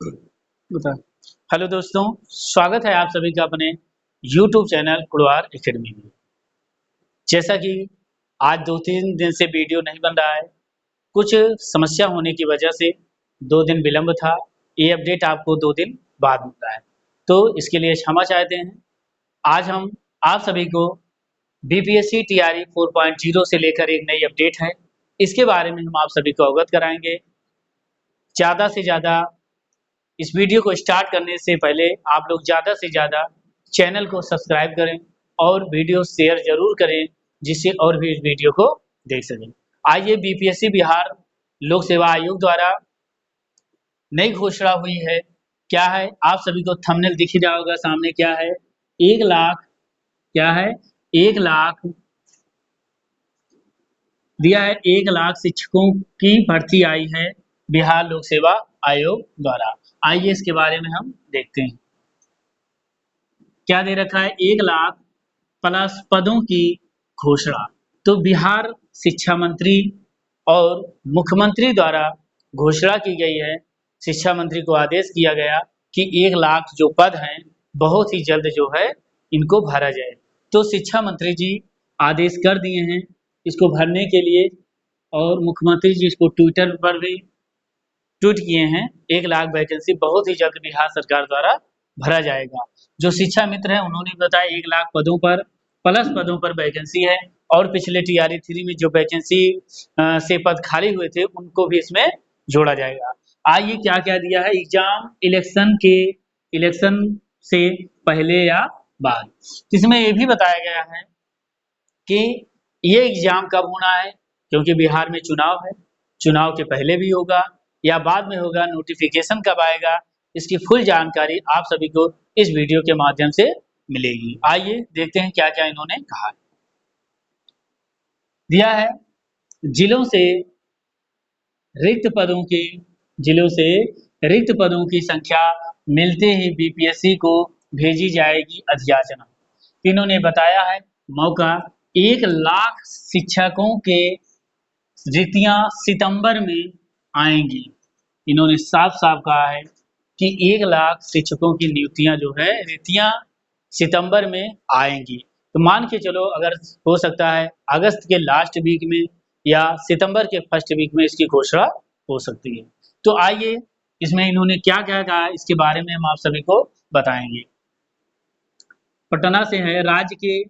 बता हेलो दोस्तों, स्वागत है आप सभी का अपने YouTube चैनल कुड़वार एकेडमी में। जैसा कि आज 2-3 दिन से वीडियो नहीं बन रहा है, कुछ समस्या होने की वजह से 2 दिन विलंब था। ये अपडेट आपको 2 दिन बाद मिल रहा है, तो इसके लिए क्षमा चाहते हैं। आज हम आप सभी को बीपीएससी टीआरई 4.0 से लेकर एक नई अपडेट है, इसके बारे में हम आप सभी को अवगत कराएँगे। ज़्यादा से ज़्यादा इस वीडियो को स्टार्ट करने से पहले आप लोग ज़्यादा से ज़्यादा चैनल को सब्सक्राइब करें और वीडियो शेयर ज़रूर करें, जिससे और भी इस वीडियो को देख सकें। आइए, बीपीएससी बिहार लोक सेवा आयोग द्वारा नई घोषणा हुई है। क्या है, आप सभी को थंबनेल दिख ही रहा होगा सामने। क्या है, 1 लाख, क्या है, 1 लाख दिया है। 1 लाख शिक्षकों की भर्ती आई है बिहार लोक सेवा आयोग द्वारा। आइए इसके बारे में हम देखते हैं। क्या दे रखा है, 1 लाख प्लस पदों की घोषणा। तो बिहार शिक्षा मंत्री और मुख्यमंत्री द्वारा घोषणा की गई है। शिक्षा मंत्री को आदेश किया गया कि 1 लाख जो पद हैं बहुत ही जल्द जो है इनको भरा जाए। तो शिक्षा मंत्री जी आदेश कर दिए हैं इसको भरने के लिए, और मुख्यमंत्री जी इसको ट्विटर पर भी ट्वीट किए हैं। 1 लाख वैकेंसी बहुत ही जल्द बिहार सरकार द्वारा भरा जाएगा। जो शिक्षा मित्र हैं उन्होंने बताया 1 लाख पदों पर प्लस पदों पर वैकेंसी है, और पिछले टीआरई 3 में जो वैकेंसी से पद खाली हुए थे उनको भी इसमें जोड़ा जाएगा। आइए क्या क्या दिया है, एग्जाम इलेक्शन से पहले या बाद। इसमें ये भी बताया गया है कि ये एग्जाम कब होना है, क्योंकि बिहार में चुनाव है। चुनाव के पहले भी होगा या बाद में होगा, नोटिफिकेशन कब आएगा, इसकी फुल जानकारी आप सभी को इस वीडियो के माध्यम से मिलेगी। आइए देखते हैं क्या क्या इन्होंने कहा। दिया है, जिलों से रिक्त पदों की जिलों से रिक्त पदों की संख्या मिलते ही बीपीएससी को भेजी जाएगी अधियाचना। इन्होंने बताया है मौका 1 लाख शिक्षकों के रिक्तियां सितंबर में आएंगी। इन्होंने साफ साफ कहा है कि 1 लाख शिक्षकों की नियुक्तियां जो है रिक्तियां सितंबर में आएंगी। तो मान के चलो, अगर हो सकता है अगस्त के लास्ट वीक में या सितंबर के फर्स्ट वीक में इसकी घोषणा हो सकती है। तो आइए इसमें इन्होंने क्या क्या कहा इसके बारे में हम आप सभी को बताएंगे। पटना से है, राज्य के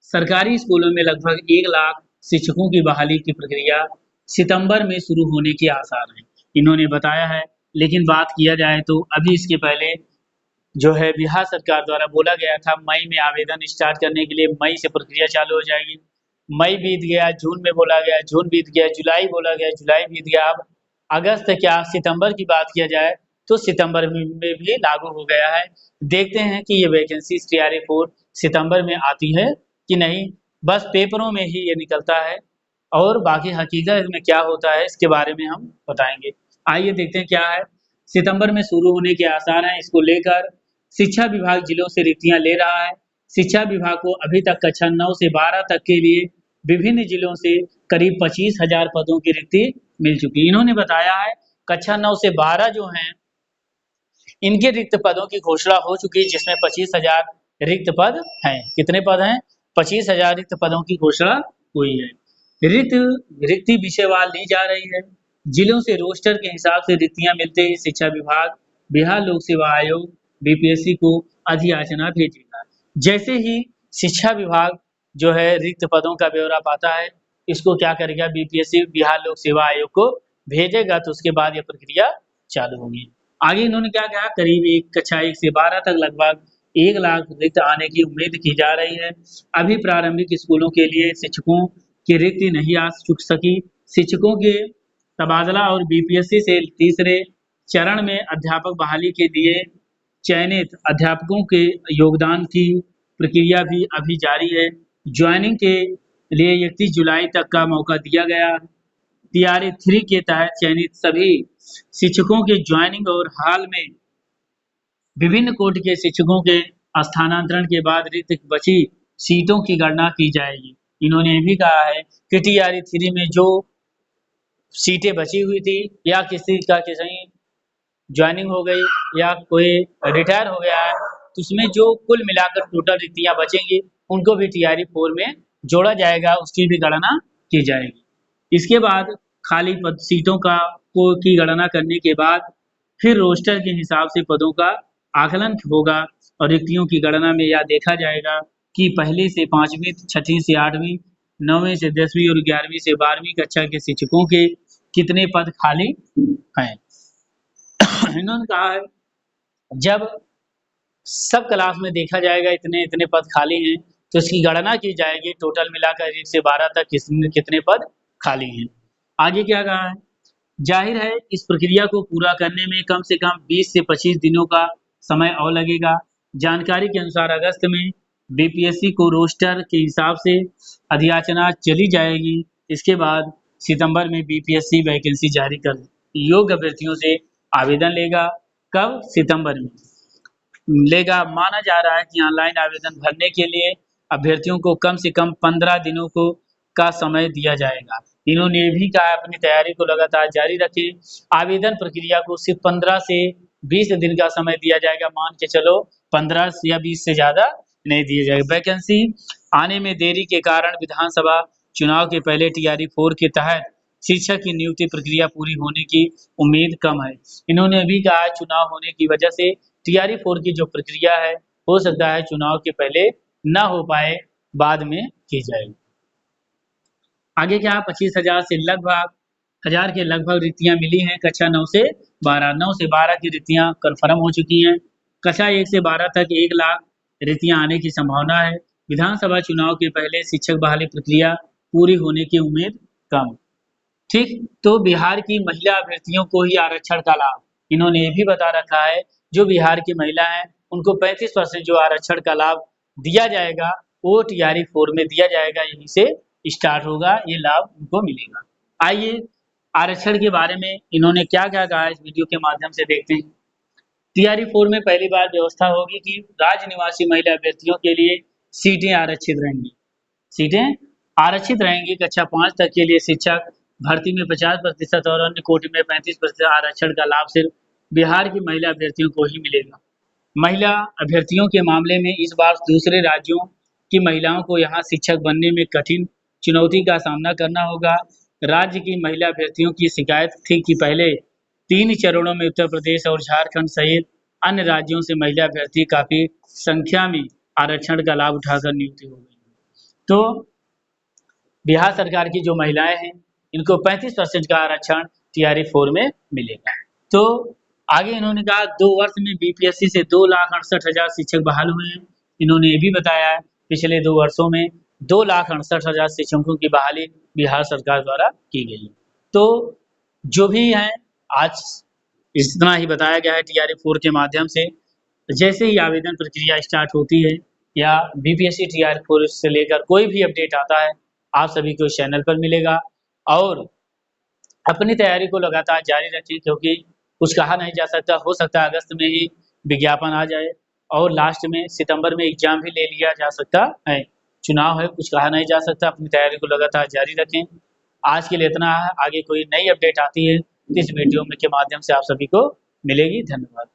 सरकारी स्कूलों में लगभग 1 लाख शिक्षकों की बहाली की प्रक्रिया सितंबर में शुरू होने के आसार हैं, इन्होंने बताया है। लेकिन बात किया जाए तो अभी इसके पहले जो है बिहार सरकार द्वारा बोला गया था मई में आवेदन स्टार्ट करने के लिए, मई से प्रक्रिया चालू हो जाएगी। मई बीत गया, जून में बोला गया, जून बीत गया, जुलाई बोला गया, जुलाई बीत गया। अब अगस्त क्या सितंबर की बात किया जाए तो सितंबर में भी लागू हो गया है। देखते हैं कि ये वैकेंसी टीआरई 4 सितंबर में आती है कि नहीं। बस पेपरों में ही ये निकलता है, और बाकी हकीकत में क्या होता है इसके बारे में हम बताएंगे। आइए देखते हैं क्या है। सितंबर में शुरू होने के आसार हैं। इसको लेकर शिक्षा विभाग जिलों से रिक्तियां ले रहा है। शिक्षा विभाग को अभी तक कक्षा 9 से 12 तक के लिए विभिन्न जिलों से करीब 25,000 पदों की रिक्ति मिल चुकी है। इन्होंने बताया है कक्षा 9 से 12 जो हैं इनके रिक्त पदों की घोषणा हो चुकी है, जिसमें 25,000 रिक्त पद हैं। कितने पद हैं? 25,000 रिक्त पदों की घोषणा हुई है। रिक्ति विषयवार ली जा रही है। जिलों से रोस्टर के हिसाब से रिक्तियां मिलते ही शिक्षा विभाग बिहार लोक सेवा आयोग बीपीएससी को अधियाचना भेजेगा। जैसे ही शिक्षा विभाग जो है रिक्त पदों का ब्यौरा पाता है, इसको क्या करेगा, बीपीएससी बिहार लोक सेवा आयोग को भेजेगा, तो उसके बाद यह प्रक्रिया चालू होगी। आगे इन्होंने क्या कहा, करीब कक्षा 1 से 12 तक लगभग 1 लाख रिक्त आने की उम्मीद की जा रही है। अभी प्रारंभिक स्कूलों के लिए शिक्षकों की रिक्ति नहीं आ चुक सकी। शिक्षकों के तबादला और बीपीएससी से तीसरे चरण में अध्यापक बहाली के लिए चयनित अध्यापकों के योगदान की प्रक्रिया भी अभी जारी है। ज्वाइनिंग के लिए 31 जुलाई तक का मौका दिया गया। टीआरई 3 के तहत चयनित सभी शिक्षकों के ज्वाइनिंग और हाल में विभिन्न कोर्ट के शिक्षकों के स्थानांतरण के बाद रिक्त बची सीटों की गणना की जाएगी। इन्होंने ये भी कहा है कि टीआरई 3 में जो सीटें बची हुई थी या किसी का किसी ज्वाइनिंग हो गई या कोई रिटायर हो गया है, तो उसमें जो कुल मिलाकर टोटल रिक्तियां बचेंगी उनको भी टीआरई 4 में जोड़ा जाएगा, उसकी भी गणना की जाएगी। इसके बाद खाली पद सीटों का को की गणना करने के बाद फिर रोस्टर के हिसाब से पदों का आकलन होगा और रिक्तियों की गणना में यह देखा जाएगा कि पहली से 5वीं, 6वीं से 8वीं, 9वीं से 10वीं और 11वीं से 12वीं कक्षा के शिक्षकों के कितने पद खाली हैं। इन्होंने कहा है जब सब क्लास में देखा जाएगा इतने इतने पद खाली हैं, तो इसकी गणना की जाएगी टोटल मिलाकर 1 से 12 तक किसमें कितने पद खाली हैं। आगे क्या कहा है, जाहिर है इस प्रक्रिया को पूरा करने में कम से कम 20 से 25 दिनों का समय और लगेगा। जानकारी के अनुसार अगस्त में बीपीएससी को रोस्टर के हिसाब से अधियाचना चली जाएगी। इसके बाद सितंबर में बीपीएससी वैकेंसी जारी कर योग्य अभ्यर्थियों से आवेदन लेगा। कब? सितंबर में लेगा। माना जा रहा है कि ऑनलाइन आवेदन भरने के लिए अभ्यर्थियों को कम से कम 15 दिनों को का समय दिया जाएगा। इन्होंने ये भी कहा अपनी तैयारी को लगातार जारी रखें। आवेदन प्रक्रिया को सिर्फ 15 से 20 दिन का समय दिया जाएगा। मान के चलो 15 या 20 से ज़्यादा नहीं दिया जाएगा। वैकेंसी आने में देरी के कारण विधानसभा चुनाव के पहले टीआरई 4 के तहत शिक्षक की नियुक्ति प्रक्रिया पूरी होने की उम्मीद कम है। इन्होंने भी कहा चुनाव होने की वजह से टीआरई 4 की जो प्रक्रिया है हो सकता है चुनाव के पहले ना हो पाए, बाद में की जाएगी। आगे क्या 25,000 से लगभग हजार के लगभग रिक्तियां मिली हैं कक्षा 9 से 12। 9 से 12 की रिक्तियां कन्फर्म हो चुकी हैं। कक्षा 1 से 12 तक 1 लाख रिक्तियां आने की संभावना है। विधानसभा चुनाव के पहले शिक्षक बहाली प्रक्रिया पूरी होने की उम्मीद कम। ठीक, तो बिहार की महिला अभ्यर्थियों को ही आरक्षण का लाभ, इन्होंने ये भी बता रखा है जो बिहार की महिला हैं उनको 35% जो आरक्षण का लाभ दिया जाएगा वो टीआरई 4 में दिया जाएगा, यहीं से स्टार्ट होगा, ये लाभ उनको मिलेगा। आइए आरक्षण के बारे में इन्होंने क्या क्या कहा इस वीडियो के माध्यम से देखते हैं। टीआरई 4 में पहली बार व्यवस्था होगी कि राज्य निवासी महिला अभ्यर्थियों के लिए सीटें आरक्षित रहेंगी। सीटें आरक्षित रहेंगी। कक्षा 5 तक के लिए शिक्षक भर्ती में 50% और अन्य कोटि में 35% आरक्षण का लाभ सिर्फ बिहार की महिला अभ्यर्थियों को ही मिलेगा। महिला अभ्यर्थियों के मामले में इस बार दूसरे राज्यों की महिलाओं को यहाँ शिक्षक बनने में कठिन चुनौती का सामना करना होगा। राज्य की महिला अभ्यर्थियों की शिकायत थी कि पहले 3 चरणों में उत्तर प्रदेश और झारखंड सहित अन्य राज्यों से महिला अभ्यर्थी काफी संख्या में आरक्षण का लाभ उठाकर नियुक्ति हो गई। तो बिहार सरकार की जो महिलाएं हैं इनको 35% का आरक्षण टीआरई 4 में मिलेगा। तो आगे इन्होंने कहा 2 वर्ष में बीपीएससी से 2,68,000 शिक्षक बहाल हुए हैं। इन्होंने ये भी बताया है पिछले 2 वर्षों में 2,68,000 शिक्षकों की बहाली बिहार सरकार द्वारा की गई है। तो जो भी है आज इतना ही बताया गया है टीआरई 4 के माध्यम से। जैसे ही आवेदन प्रक्रिया स्टार्ट होती है या बीपीएससी टीआरई 4 से लेकर कोई भी अपडेट आता है आप सभी को इस चैनल पर मिलेगा। और अपनी तैयारी को लगातार जारी रखें क्योंकि कुछ कहा नहीं जा सकता, हो सकता है अगस्त में ही विज्ञापन आ जाए और लास्ट में सितंबर में एग्जाम भी ले लिया जा सकता है। चुनाव है, कुछ कहा नहीं जा सकता। अपनी तैयारी को लगातार जारी रखें। आज के लिए इतना है, आगे कोई नई अपडेट आती है इस वीडियो में के माध्यम से आप सभी को मिलेगी। धन्यवाद।